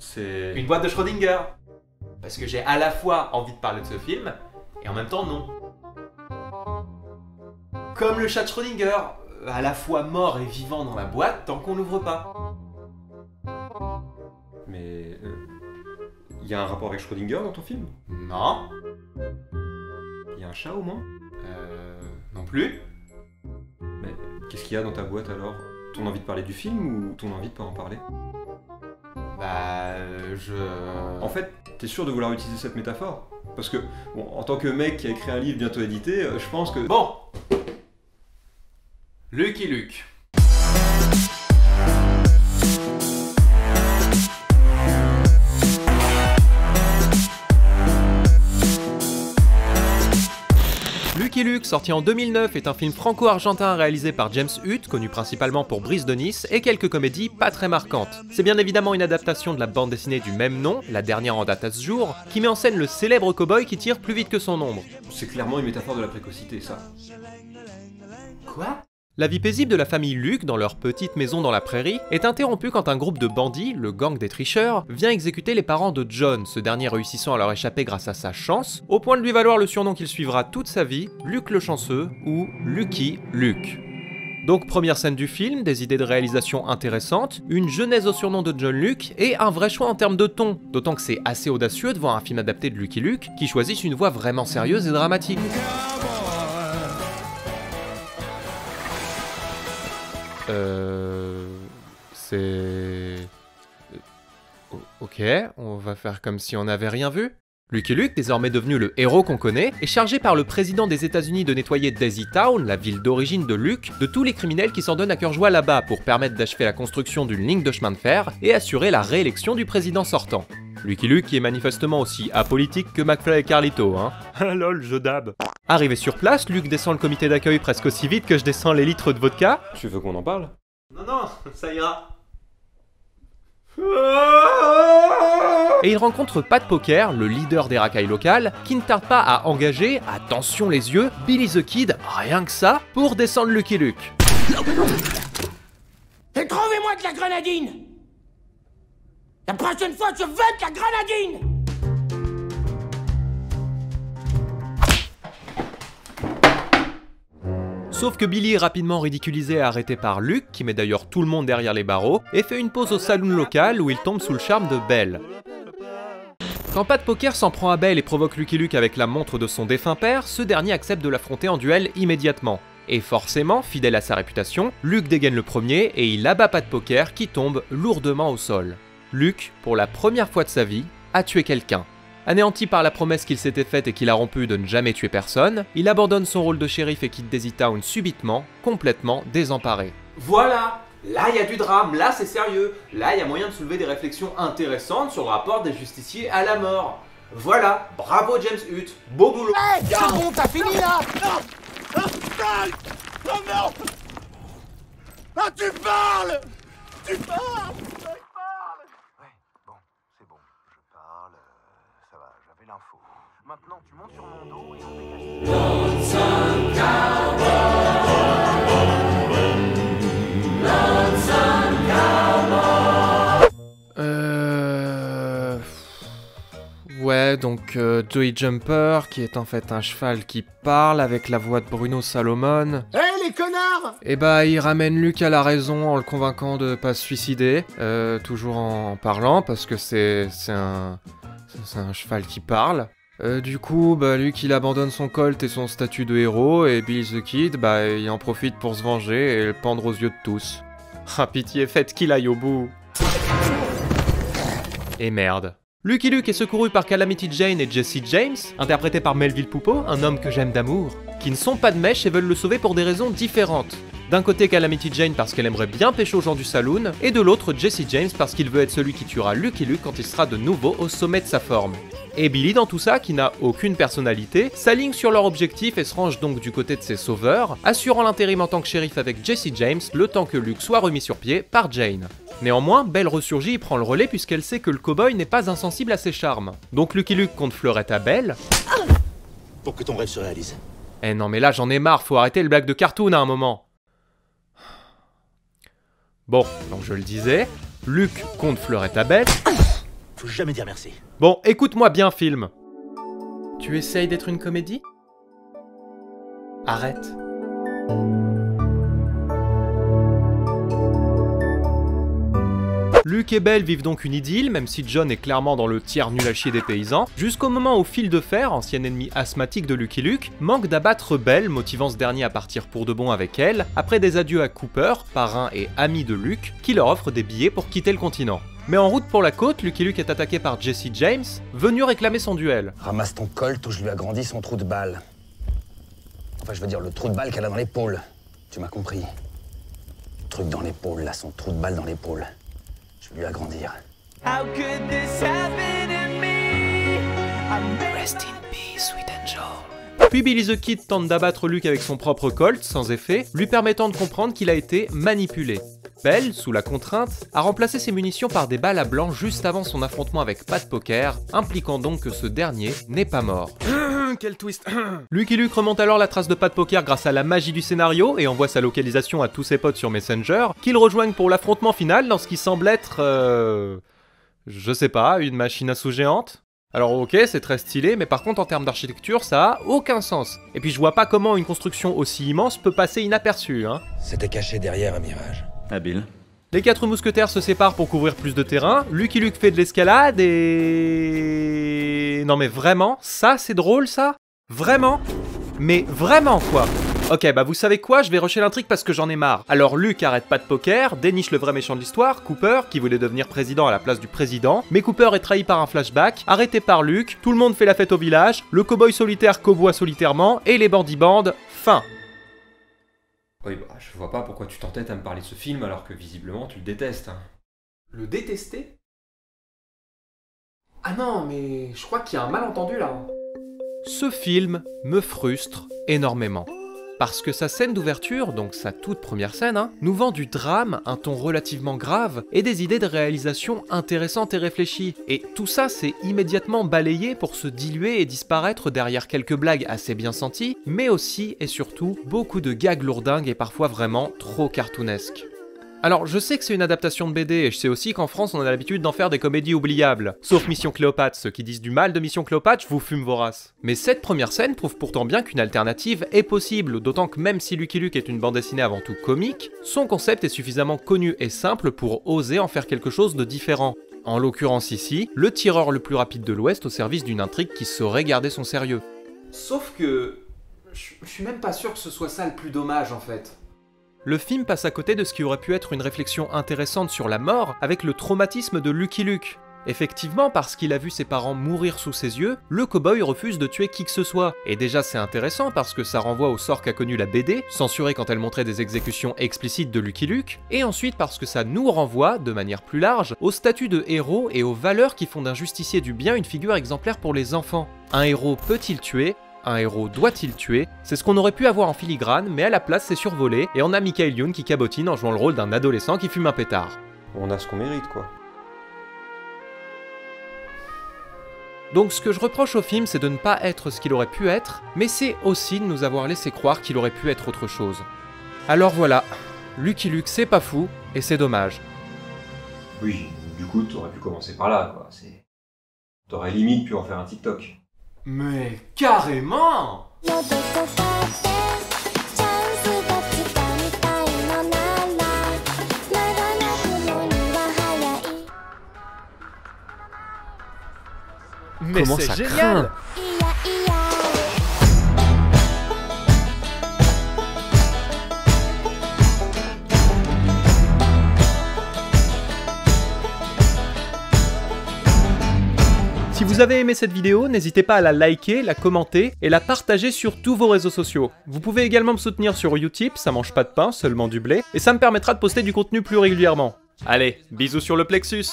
C'est... Une boîte de Schrödinger. Parce que j'ai à la fois envie de parler de ce film, et en même temps non. Comme le chat de Schrödinger, à la fois mort et vivant dans la boîte tant qu'on l'ouvre pas. Mais... y a un rapport avec Schrödinger dans ton film? Non. Y a un chat au moins? Non plus. Mais qu'est-ce qu'il y a dans ta boîte alors? Ton envie de parler du film ou ton envie de pas en parler? Bah... En fait, t'es sûr de vouloir utiliser cette métaphore? Parce que, bon, en tant que mec qui a écrit un livre bientôt édité, je pense que... Bon. Lucky Luke. Lucky Luke, sorti en 2009, est un film franco-argentin réalisé par James Hutt, connu principalement pour Brise de Nice, et quelques comédies pas très marquantes. C'est bien évidemment une adaptation de la bande dessinée du même nom, la dernière en date à ce jour, qui met en scène le célèbre cow-boy qui tire plus vite que son ombre. C'est clairement une métaphore de la précocité, ça. Quoi ? La vie paisible de la famille Luke dans leur petite maison dans la prairie est interrompue quand un groupe de bandits, le gang des tricheurs, vient exécuter les parents de John, ce dernier réussissant à leur échapper grâce à sa chance, au point de lui valoir le surnom qu'il suivra toute sa vie, Luke le chanceux ou Lucky Luke. Donc première scène du film, des idées de réalisation intéressantes, une genèse au surnom de John Luke et un vrai choix en termes de ton, d'autant que c'est assez audacieux de voir un film adapté de Lucky Luke qui choisisse une voix vraiment sérieuse et dramatique. Ok, on va faire comme si on n'avait rien vu. Lucky Luke, désormais devenu le héros qu'on connaît, est chargé par le président des États-Unis de nettoyer Daisy Town, la ville d'origine de Luke, de tous les criminels qui s'en donnent à cœur joie là-bas pour permettre d'achever la construction d'une ligne de chemin de fer et assurer la réélection du président sortant. Lucky Luke qui est manifestement aussi apolitique que McFly et Carlito, hein. Ah lol, je dab. Arrivé sur place, Luke descend le comité d'accueil presque aussi vite que je descends les litres de vodka. Tu veux qu'on en parle? Non, ça ira. Et il rencontre Pat Poker, le leader des racailles locales, qui ne tarde pas à engager, attention les yeux, Billy the Kid, rien que ça, pour descendre Lucky Luke. Et trouvez-moi de la grenadine! La prochaine fois, je veux de la grenadine! Sauf que Billy est rapidement ridiculisé et arrêté par Luke, qui met d'ailleurs tout le monde derrière les barreaux, et fait une pause au saloon local où il tombe sous le charme de Belle. Quand Pat Poker s'en prend à Belle et provoque Lucky Luke avec la montre de son défunt père, ce dernier accepte de l'affronter en duel immédiatement. Et forcément, fidèle à sa réputation, Luke dégaine le premier et il abat Pat Poker qui tombe lourdement au sol. Luke, pour la première fois de sa vie, a tué quelqu'un. Anéanti par la promesse qu'il s'était faite et qu'il a rompue de ne jamais tuer personne, il abandonne son rôle de shérif et quitte Daisy Town subitement, complètement désemparé. Voilà! Là, il y a du drame, là, c'est sérieux. Là, il y a moyen de soulever des réflexions intéressantes sur le rapport des justiciers à la mort. Voilà, bravo James Hutt, beau boulot. Hey, c'est bon, t'as fini là? Oh non! Ah, tu parles! Tu parles! Ouais, bon, c'est bon. Je parle, ça va, j'avais l'info. Maintenant, tu montes sur mon dos et on dégage. Ouais, donc Joey Jumper, qui est en fait un cheval qui parle avec la voix de Bruno Salomon. Hé les connards! Et bah, il ramène Luke à la raison en le convainquant de pas se suicider, toujours en parlant, parce que c'est un cheval qui parle. Du coup, bah, Luke il abandonne son colt et son statut de héros, et Billy the Kid, bah, il en profite pour se venger et le pendre aux yeux de tous. Ah pitié, faites qu'il aille au bout. Et merde. Lucky Luke est secouru par Calamity Jane et Jesse James, interprétés par Melville Poupeau, un homme que j'aime d'amour, qui ne sont pas de mèche et veulent le sauver pour des raisons différentes. D'un côté Calamity Jane parce qu'elle aimerait bien pêcher aux gens du saloon, et de l'autre Jesse James parce qu'il veut être celui qui tuera Lucky Luke quand il sera de nouveau au sommet de sa forme. Et Billy dans tout ça, qui n'a aucune personnalité, s'aligne sur leur objectif et se range donc du côté de ses sauveurs, assurant l'intérim en tant que shérif avec Jesse James le temps que Luke soit remis sur pied par Jane. Néanmoins, Belle ressurgit et prend le relais puisqu'elle sait que le cow-boy n'est pas insensible à ses charmes. Donc Lucky Luke compte Fleurette à Belle. Pour que ton rêve se réalise. Eh non mais là j'en ai marre, faut arrêter le blague de cartoon à un moment. Bon, donc je le disais, Luke compte Fleurette à Belle. Faut jamais dire merci. Bon, écoute-moi bien, film. Tu essayes d'être une comédie? Arrête. Luke et Belle vivent donc une idylle, même si John est clairement dans le tiers nul à chier des paysans, jusqu'au moment où Fil de Fer, ancien ennemi asthmatique de Lucky Luke, manque d'abattre Belle, motivant ce dernier à partir pour de bon avec elle, après des adieux à Cooper, parrain et ami de Luke, qui leur offre des billets pour quitter le continent. Mais en route pour la côte, Lucky Luke est attaqué par Jesse James, venu réclamer son duel. Ramasse ton colt ou je lui agrandis son trou de balle. Enfin, je veux dire le trou de balle qu'elle a dans l'épaule. Tu m'as compris. Le truc dans l'épaule, là, son trou de balle dans l'épaule. Je vais lui agrandir. Rest in peace, sweet angel. Puis Billy the Kid tente d'abattre Luke avec son propre colt, sans effet, lui permettant de comprendre qu'il a été manipulé. Belle, sous la contrainte, a remplacé ses munitions par des balles à blanc juste avant son affrontement avec Pat Poker, impliquant donc que ce dernier n'est pas mort. Quel twist. Lucky Luke remonte alors la trace de Pat Poker grâce à la magie du scénario et envoie sa localisation à tous ses potes sur Messenger, qui le rejoignent pour l'affrontement final dans ce qui semble être... je sais pas, une machine à sous géante. Alors ok, c'est très stylé, mais par contre en termes d'architecture, ça a aucun sens. Et puis je vois pas comment une construction aussi immense peut passer inaperçue, hein. C'était caché derrière un mirage. Habile. Les 4 mousquetaires se séparent pour couvrir plus de terrain, Lucky Luke fait de l'escalade et... Non mais vraiment, ça c'est drôle ça? Vraiment? Mais vraiment quoi? Ok, bah vous savez quoi, je vais rusher l'intrigue parce que j'en ai marre. Alors Luke arrête pas de poker, déniche le vrai méchant de l'histoire, Cooper, qui voulait devenir président à la place du président, mais Cooper est trahi par un flashback, arrêté par Luke, tout le monde fait la fête au village, le cow-boy solitaire coboie solitairement, et les bandits bandent, fin. Oui, bah, je vois pas pourquoi tu t'entêtes à me parler de ce film alors que visiblement tu le détestes. Hein. Le détester? Ah non, mais je crois qu'il y a un malentendu là. Ce film me frustre énormément. Parce que sa scène d'ouverture, donc sa toute première scène, nous vend du drame, un ton relativement grave, et des idées de réalisation intéressantes et réfléchies. Et tout ça c'est immédiatement balayé pour se diluer et disparaître derrière quelques blagues assez bien senties, mais aussi et surtout beaucoup de gags lourdingues et parfois vraiment trop cartoonesques. Alors je sais que c'est une adaptation de BD et je sais aussi qu'en France on a l'habitude d'en faire des comédies oubliables. Sauf Mission Cléopâtre, ceux qui disent du mal de Mission Cléopâtre, je vous fume vos races. Mais cette première scène prouve pourtant bien qu'une alternative est possible, d'autant que même si Lucky Luke est une bande dessinée avant tout comique, son concept est suffisamment connu et simple pour oser en faire quelque chose de différent. En l'occurrence ici, le tireur le plus rapide de l'Ouest au service d'une intrigue qui saurait garder son sérieux. Sauf que... je suis même pas sûr que ce soit ça le plus dommage en fait. Le film passe à côté de ce qui aurait pu être une réflexion intéressante sur la mort avec le traumatisme de Lucky Luke. Effectivement, parce qu'il a vu ses parents mourir sous ses yeux, le cow-boy refuse de tuer qui que ce soit. Et déjà c'est intéressant parce que ça renvoie au sort qu'a connu la BD, censurée quand elle montrait des exécutions explicites de Lucky Luke, et ensuite parce que ça nous renvoie, de manière plus large, au statut de héros et aux valeurs qui font d'un justicier du bien une figure exemplaire pour les enfants. Un héros peut-il tuer ? Un héros doit-il tuer? C'est ce qu'on aurait pu avoir en filigrane, mais à la place c'est survolé, et on a Michael Youn qui cabotine en jouant le rôle d'un adolescent qui fume un pétard. On a ce qu'on mérite quoi. Donc ce que je reproche au film, c'est de ne pas être ce qu'il aurait pu être, mais c'est aussi de nous avoir laissé croire qu'il aurait pu être autre chose. Alors voilà, Lucky Luke c'est pas fou, et c'est dommage. Oui, du coup t'aurais pu commencer par là quoi, T'aurais limite pu en faire un TikTok. Mais carrément! Mais comment c'est ça génial! craint. Si vous avez aimé cette vidéo, n'hésitez pas à la liker, la commenter et la partager sur tous vos réseaux sociaux. Vous pouvez également me soutenir sur Utip, ça mange pas de pain, seulement du blé, et ça me permettra de poster du contenu plus régulièrement. Allez, bisous sur le plexus!